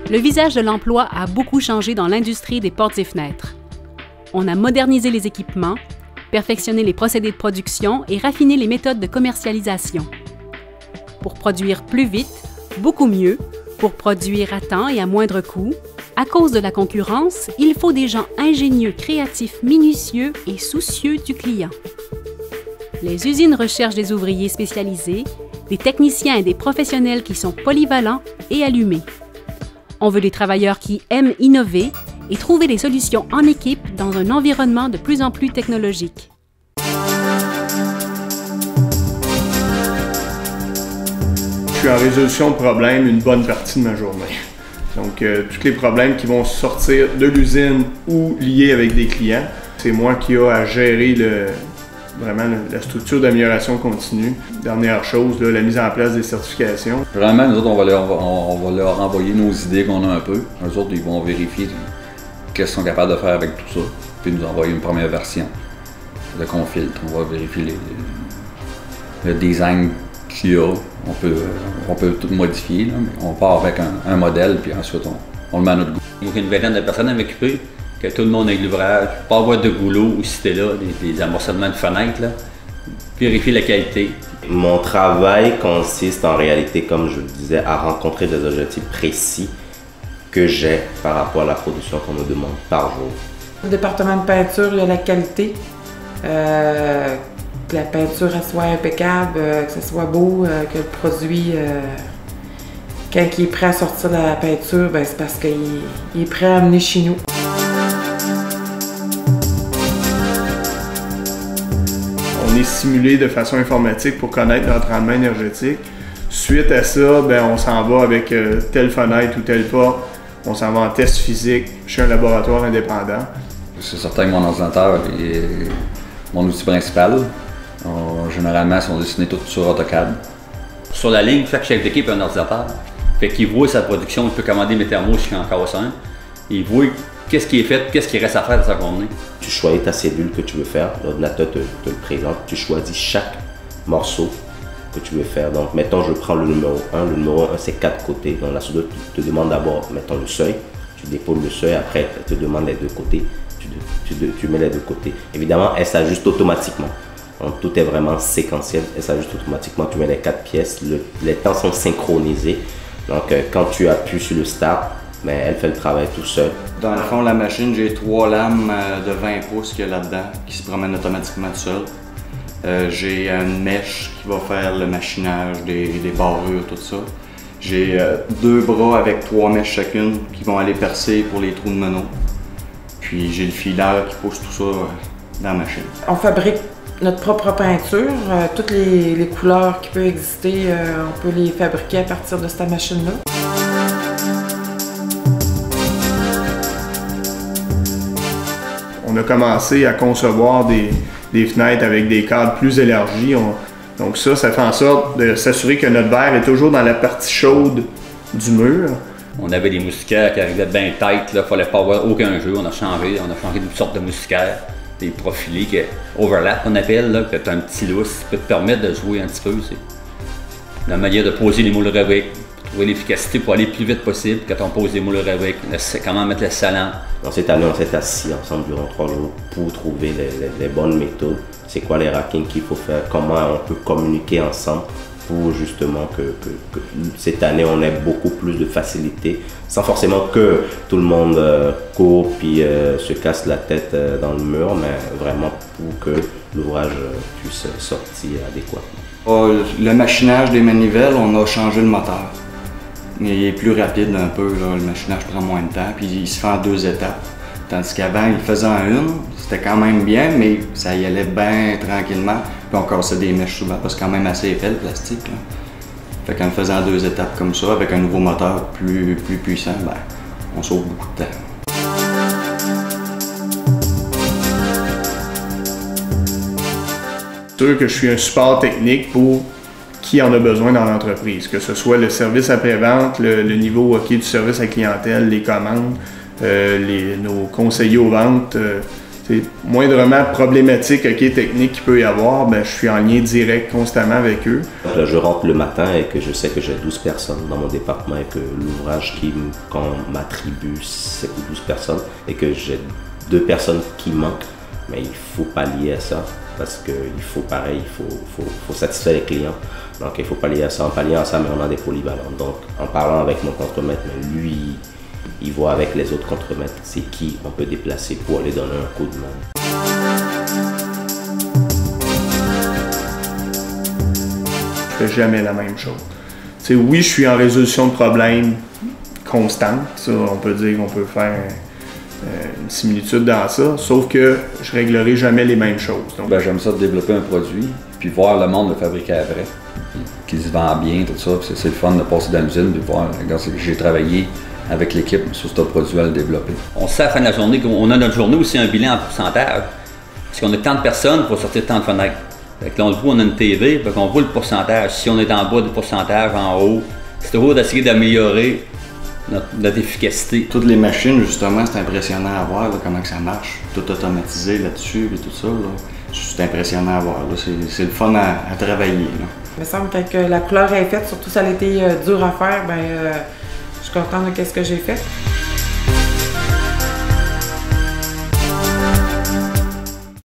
Le visage de l'emploi a beaucoup changé dans l'industrie des portes et fenêtres. On a modernisé les équipements, perfectionné les procédés de production et raffiné les méthodes de commercialisation. Pour produire plus vite, beaucoup mieux, pour produire à temps et à moindre coût, à cause de la concurrence, il faut des gens ingénieux, créatifs, minutieux et soucieux du client. Les usines recherchent des ouvriers spécialisés, des techniciens et des professionnels qui sont polyvalents et allumés. On veut des travailleurs qui aiment innover et trouver des solutions en équipe dans un environnement de plus en plus technologique. Je suis en résolution de problèmes une bonne partie de ma journée. Donc, tous les problèmes qui vont sortir de l'usine ou liés avec des clients, c'est moi qui ai à gérer vraiment la structure d'amélioration continue. Dernière chose, là, la mise en place des certifications. Vraiment, nous autres, on va leur envoyer nos idées qu'on a un peu. Eux autres, ils vont vérifier qu'est-ce qu'ils sont capables de faire avec tout ça, puis nous envoyer une première version de qu'on filtre. On va vérifier le design qu'il y a. On peut tout modifier, là, mais on part avec un modèle, puis ensuite on le met à notre goût. Il y a une vingtaine de personnes à m'occuper, que tout le monde ait l'ouvrage, pas avoir de goulot ou si c'était là, des amorcellements de fenêtres, là. Vérifier la qualité. Mon travail consiste en réalité, comme je le disais, à rencontrer des objectifs précis que j'ai par rapport à la production qu'on me demande par jour. Au département de peinture, il y a la qualité. Que la peinture elle soit impeccable, que ce soit beau, que le produit, quand il est prêt à sortir de la peinture, ben c'est parce qu'il est prêt à amener chez nous. On est simulé de façon informatique pour connaître notre rendement énergétique. Suite à ça, ben, on s'en va avec telle fenêtre ou telle porte. On s'en va en test physique chez un laboratoire indépendant. C'est certain que mon ordinateur est mon outil principal. Généralement, ils sont dessinés tous sur AutoCAD. Sur la ligne, chaque chef d'équipe a un ordinateur. Fait qu'il voit sa production, il peut commander mes thermos jusqu'en casse un. Il voit qu'est-ce qui est fait, qu'est-ce qu'il reste à faire de sa journée. Tu choisis ta cellule que tu veux faire, l'ordinateur te le présente, tu choisis chaque morceau que tu veux faire. Donc, mettons, je prends le numéro 1. Le numéro 1, c'est 4 côtés. Donc, la soudure te demande d'abord, mettons, le seuil. Tu déposes le seuil, après, elle te demande les deux côtés. Tu mets les deux côtés. Évidemment, elle s'ajuste automatiquement. Donc, tout est vraiment séquentiel, elle s'ajuste automatiquement. Tu mets les 4 pièces, les temps sont synchronisés. Donc, quand tu appuies sur le start, ben, elle fait le travail tout seul. Dans le fond, la machine, j'ai 3 lames de 20 pouces qu'il y a là-dedans qui se promènent automatiquement tout seul. J'ai une mèche qui va faire le machinage des barrures, tout ça. J'ai 2 bras avec 3 mèches chacune qui vont aller percer pour les trous de meneaux. Puis j'ai le fileur qui pousse tout ça dans la machine. On fabrique notre propre peinture. Toutes les couleurs qui peuvent exister, on peut les fabriquer à partir de cette machine-là. On a commencé à concevoir des fenêtres avec des cadres plus élargis. Donc ça fait en sorte de s'assurer que notre verre est toujours dans la partie chaude du mur. On avait des moustiquaires qui arrivaient bien tête, il ne fallait pas avoir aucun jeu. On a changé d'une sorte de moustiquaire, des profilés, que overlap on appelle, là, que tu as un petit lousse, ça peut te permettre de jouer un petit peu. C'est la manière de poser les moules Revit, trouver l'efficacité pour aller le plus vite possible quand on pose les moules Revit, comment mettre le salant. Dans cette année, on s'est assis ensemble durant 3 jours pour trouver les bonnes méthodes. C'est quoi les rackings qu'il faut faire, comment on peut communiquer ensemble pour justement que cette année on ait beaucoup plus de facilité, sans forcément que tout le monde court puis se casse la tête dans le mur, mais vraiment pour que l'ouvrage puisse sortir adéquatement. Le machinage des manivelles, on a changé le moteur. Il est plus rapide un peu, là, le machinage prend moins de temps, puis il se fait en 2 étapes. Tandis qu'avant, il faisait en une, c'était quand même bien, mais ça y allait bien tranquillement. Puis on cassait des mèches souvent, parce que quand même assez épais le plastique. Là. Fait qu'en le faisant en 2 étapes comme ça, avec un nouveau moteur plus puissant, ben, on sauve beaucoup de temps. C'est sûr que je suis un support technique pour qui en a besoin dans l'entreprise, que ce soit le service après-vente, le niveau du service à clientèle, les commandes, nos conseillers aux ventes. Moindrement problématique, technique qu'il peut y avoir, ben, je suis en lien direct constamment avec eux. Là, je rentre le matin et que je sais que j'ai 12 personnes dans mon département et que l'ouvrage qu'on m'attribue, c'est pour 12 personnes et que j'ai 2 personnes qui manquent. Mais il faut pallier à ça parce qu'il faut pareil, il faut satisfaire les clients. Donc il faut pallier à ça. En palliant à ça, mais on a des polyvalents. Donc en parlant avec mon contremaître, mais lui, il voit avec les autres contremaîtres c'est qui on peut déplacer pour aller donner un coup de main. Je fais jamais la même chose. Oui, je suis en résolution de problèmes constante. Ça, on peut dire qu'on peut faire une similitude dans ça, sauf que je réglerai jamais les mêmes choses. Ben, j'aime ça de développer un produit, puis voir le monde le fabriquer après, qu'il se vend bien, tout ça. C'est le fun de passer dans l'usine, de voir, regarde, j'ai travaillé avec l'équipe sur ce produit à le développer. On sait à la fin de la journée qu'on a notre journée aussi un bilan en pourcentage. Parce qu'on a tant de personnes pour sortir tant de fenêtres. Fait que là, on le voit, on a une TV, fait qu'on voit le pourcentage. Si on est en bas du pourcentage, en haut, c'est toujours d'essayer d'améliorer notre efficacité. Toutes les machines, justement, c'est impressionnant à voir là, comment que ça marche. Tout automatisé là-dessus et tout ça. C'est impressionnant à voir. C'est le fun à travailler. Là. Il me semble que quand la couleur est faite, surtout si elle a été dure à faire, ben, je suis contente de ce que j'ai fait.